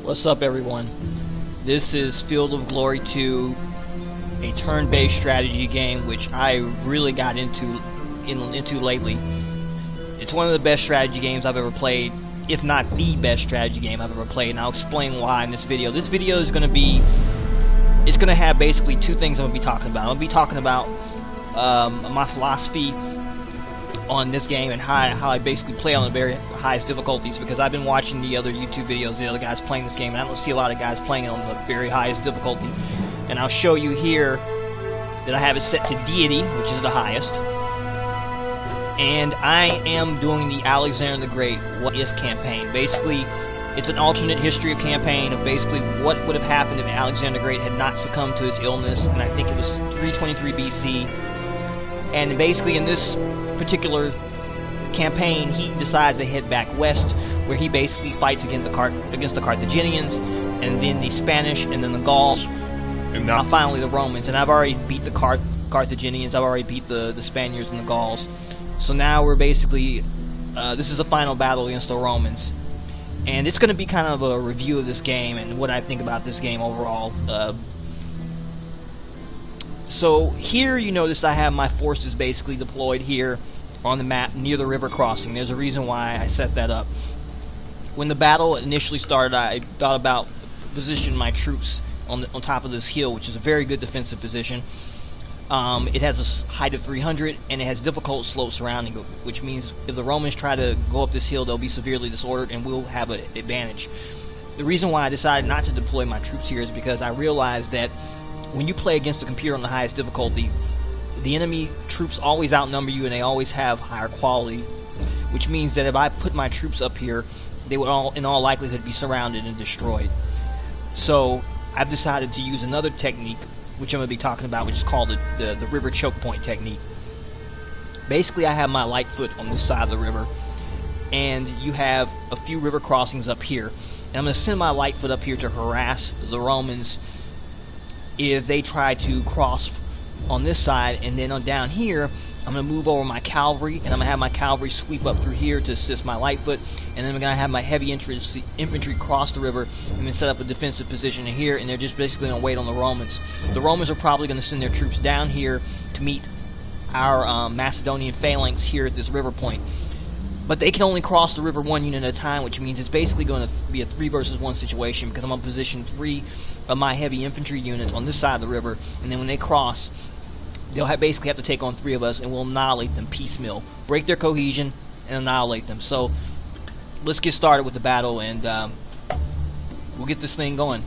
What's up, everyone? This is Field of Glory 2, a turn-based strategy game which I really got into lately. It's one of the best strategy games I've ever played, if not the best strategy game I've ever played, and I'll explain why in this video. This video is going to be, it's going to have basically two things I'm going to be talking about. I'm going to be talking about my philosophy on this game and how I basically play on the very highest difficulties, because I've been watching the other YouTube videos, the other guys playing this game, and I don't see a lot of guys playing it on the very highest difficulty. And I'll show you here that I have it set to Deity, which is the highest, and I am doing the Alexander the Great What If campaign. Basically, it's an alternate history of campaign of basically what would have happened if Alexander the Great had not succumbed to his illness, and I think it was 323 BC. And basically in this particular campaign, he decides to head back west, where he basically fights against the Carthaginians, and then the Spanish, and then the Gauls, and now finally the Romans. And I've already beat the Carthaginians, I've already beat the Spaniards and the Gauls. So now we're basically, this is a final battle against the Romans. And it's going to be kind of a review of this game and what I think about this game overall. So here you notice I have my forces basically deployed here on the map near the river crossing. There's a reason why I set that up. When the battle initially started, I thought about positioning my troops on top of this hill, which is a very good defensive position. It has a height of 300, and it has difficult slopes surrounding it, which means if the Romans try to go up this hill, they'll be severely disordered, and we'll have an advantage. The reason why I decided not to deploy my troops here is because I realized that when you play against a computer on the highest difficulty, the enemy troops always outnumber you, and they always have higher quality, which means that if I put my troops up here, they would in all likelihood be surrounded and destroyed. So I've decided to use another technique, which I'm going to be talking about, which is called the river choke point technique. Basically, I have my light foot on this side of the river, and you have a few river crossings up here, and I'm going to send my light foot up here to harass the Romans if they try to cross on this side. And then on down here, I'm going to move over my cavalry, and I'm going to have my cavalry sweep up through here to assist my light foot, and then I'm going to have my heavy infantry cross the river and then set up a defensive position here, and they're just basically going to wait on the Romans. The Romans are probably going to send their troops down here to meet our Macedonian phalanx here at this river point. But they can only cross the river one unit at a time, which means it's basically going to be a 3 versus 1 situation, because I'm going to position 3 of my heavy infantry units on this side of the river, and then when they cross, they'll basically have to take on 3 of us, and we'll annihilate them piecemeal, break their cohesion, and annihilate them. So let's get started with the battle, and we'll get this thing going.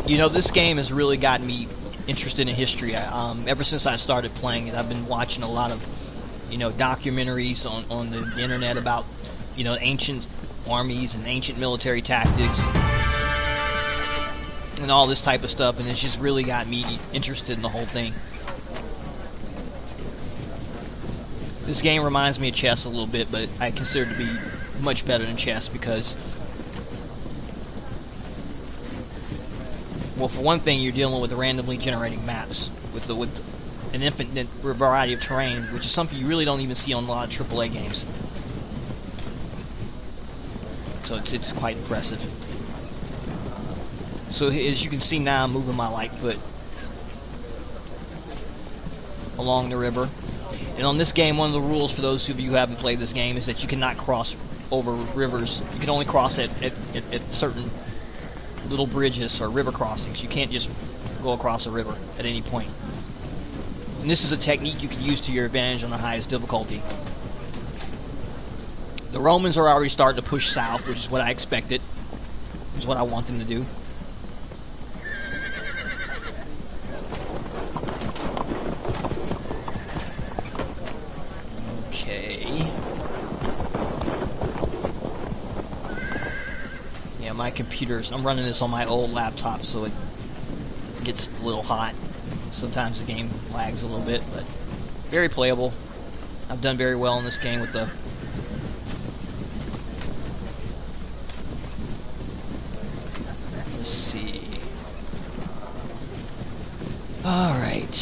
You know, this game has really gotten me interested in history. Ever since I started playing it, I've been watching a lot of, documentaries on the internet about, ancient armies and ancient military tactics and all this type of stuff, and it's just really got me interested in the whole thing. This game reminds me of chess a little bit, but I consider it to be much better than chess because, well, for one thing, you're dealing with randomly generating maps with an infinite variety of terrain, which is something you really don't even see on a lot of AAA games. So it's quite impressive. So as you can see now, I'm moving my light foot along the river. And on this game, one of the rules for those of you who haven't played this game is that you cannot cross over rivers. You can only cross at certain little bridges or river crossings. You can't just go across a river at any point. And this is a technique you can use to your advantage on the highest difficulty. The Romans are already starting to push south, which is what I expected. Which is what I want them to do. Okay. Yeah, my computer's, I'm running this on my old laptop, so it gets a little hot. Sometimes the game lags a little bit, but very playable. I've done very well in this game with the... Let's see. Alright.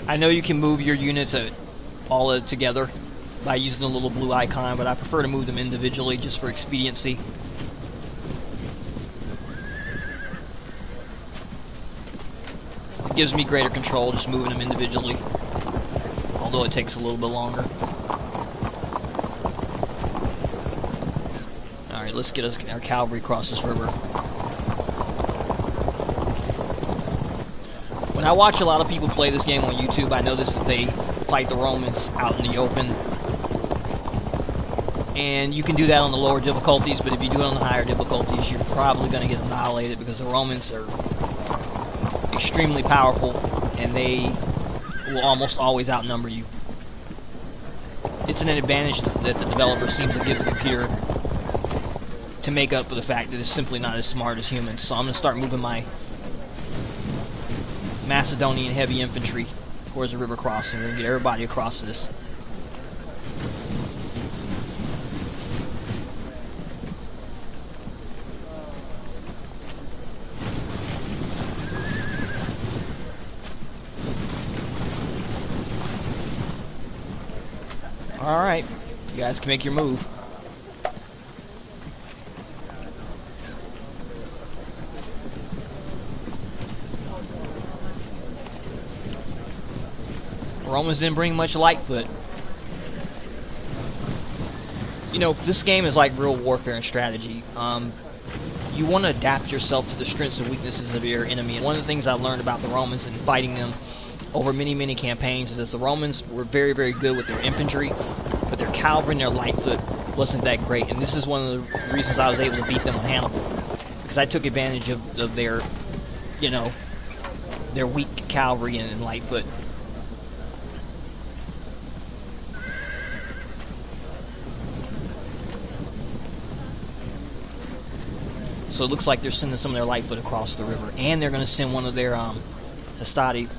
I know you can move your units all together by using the little blue icon, but I prefer to move them individually just for expediency. It gives me greater control just moving them individually, although it takes a little bit longer. Alright, let's get our cavalry across this river. When I watch a lot of people play this game on YouTube, I notice that they fight the Romans out in the open. And you can do that on the lower difficulties, but if you do it on the higher difficulties, you're probably going to get annihilated because the Romans are extremely powerful and they will almost always outnumber you. It's an advantage that the developer seems to give the computer to make up for the fact that it's simply not as smart as humans. So I'm going to start moving my Macedonian heavy infantry towards the river crossing. We're going to get everybody across this. Alright, you guys can make your move. Romans didn't bring much Lightfoot. You know, this game is like real warfare and strategy. You want to adapt yourself to the strengths and weaknesses of your enemy. And one of the things I learned about the Romans and fighting them over many campaigns is that the Romans were very good with their infantry, but their cavalry and their Lightfoot wasn't that great. And this is one of the reasons I was able to beat them on Hannibal, because I took advantage of their, you know, their weak cavalry and Lightfoot. So it looks like they're sending some of their Lightfoot across the river, and they're going to send one of their Hastati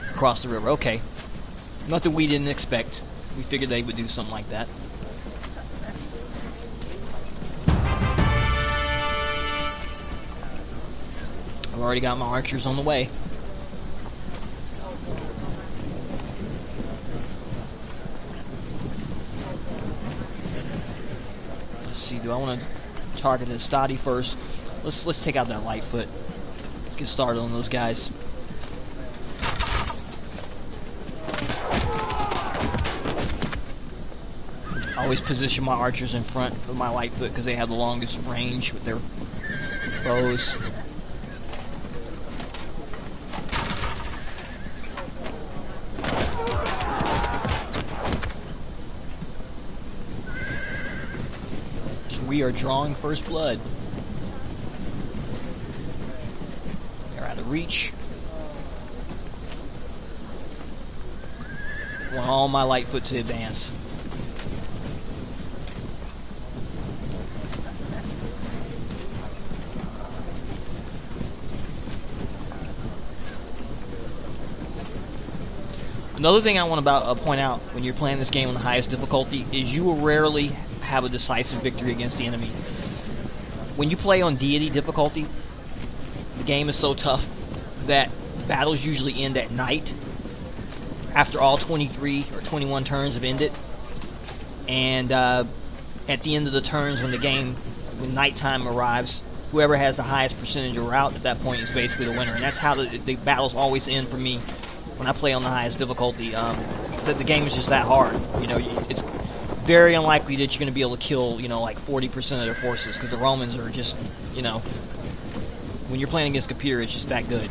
across the river. Okay, nothing we didn't expect. We figured they would do something like that. I've already got my archers on the way. Let's see, do I want to target the Hastati first? Let's take out that Lightfoot. Get started on those guys. I always position my archers in front of my Lightfoot because they have the longest range with their bows. We are drawing first blood. They're out of reach. I want all my Lightfoot to advance. Another thing I want to point out when you're playing this game on the highest difficulty is you will rarely have a decisive victory against the enemy. When you play on Deity difficulty, the game is so tough that battles usually end at night after all 23 or 21 turns have ended, and at the end of the turns when nighttime arrives, whoever has the highest percentage of rout at that point is basically the winner. And that's how the battles always end for me when I play on the highest difficulty. said, the game is just that hard. You know, it's very unlikely that you're going to be able to kill, you know, like 40% of their forces, because the Romans are just, you know, when you're playing against Kapir, it's just that good.